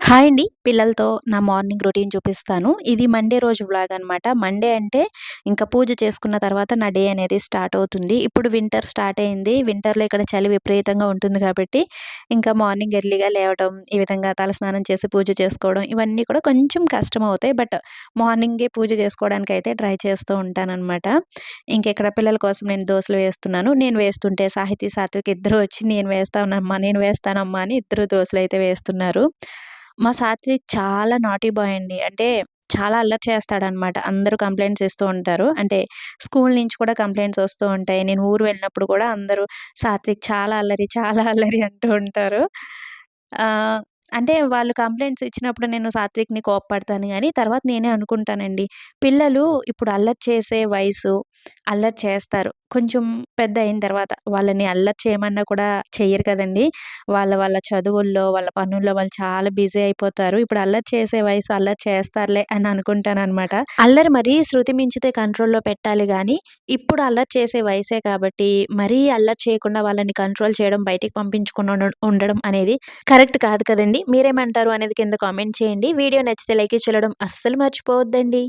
Hi అండి. పిల్లలతో నా మార్నింగ్ రొటీన్ చూపిస్తాను. ఇది మండే రోజు వ్లాగ్ అనమాట. మండే అంటే ఇంకా పూజ చేసుకున్న తర్వాత నా డే అనేది స్టార్ట్ అవుతుంది. ఇప్పుడు వింటర్ స్టార్ట్ అయింది. వింటర్‌లో ఇక్కడ చలి విపరీతంగా ఉంటుంది కాబట్టి, ఇంకా మార్నింగ్ ఎర్లీగా లేవటం, ఈ విధంగా తలస్నానం చేసి పూజ చేసుకోవడం ఇవన్నీ కూడా కొంచెం కష్టమవుతాయి. బట్ మార్నింగే పూజ చేసుకోవడానికైతే ట్రై చేస్తూ ఉంటాననమాట. ఇంక ఇక్కడ పిల్లల కోసం నేను దోసలు వేస్తున్నాను. నేను వేస్తుంటే సాహితీ, సాత్విక్ ఇద్దరు వచ్చి నేను వేస్తానమ్మా అని ఇద్దరు దోసలైతే వేస్తున్నారు. మా సాత్విక్ చాలా నాటీ బాయ్ అండి. అంటే చాలా అల్లరి చేస్తాడనమాట. అందరూ కంప్లెయింట్స్ ఇస్తూ ఉంటారు. అంటే స్కూల్ నుంచి కూడా కంప్లెయింట్స్ వస్తూ ఉంటాయి. నేను ఊరు వెళ్ళినప్పుడు కూడా అందరూ సాత్విక్ చాలా అల్లరి, చాలా అల్లరి అంటూ ఉంటారు. ఆహ్, అంటే వాళ్ళు కంప్లెయింట్స్ ఇచ్చినప్పుడు నేను సాత్విక్‌ని కోప్పడతాను గానీ, తర్వాత నేనే అనుకుంటానండి. పిల్లలు ఇప్పుడు అల్లరి చేసే వయసు, అల్లరి చేస్తారు. కొంచెం పెద్ద అయిన తర్వాత వాళ్ళని అల్లరి చేయమన్నా కూడా చెయ్యరు కదండీ! వాళ్ళ వాళ్ళ చదువుల్లో, వాళ్ళ పనుల్లో వాళ్ళు చాలా బిజీ అయిపోతారు. ఇప్పుడు అల్లరి చేసే వయసు అల్లరి చేస్తారులే అని అనుకుంటాననమాట. అల్లరి మరీ శృతి మించితే కంట్రోల్‌లో పెట్టాలి గానీ, ఇప్పుడు అల్లరి చేసే వయసే కాబట్టి, మరీ అల్లరి చేయకుండా వాళ్ళని కంట్రోల్ చేయడం, బయటికి పంపించకుండా ఉండడం అనేది కరెక్ట్ కాదు కదండీ! మీరేమంటారు అనేది కింద కామెంట్ చేయండి. వీడియో నచ్చితే లైక్ చేయడం అస్సలు మర్చిపోవద్దండి.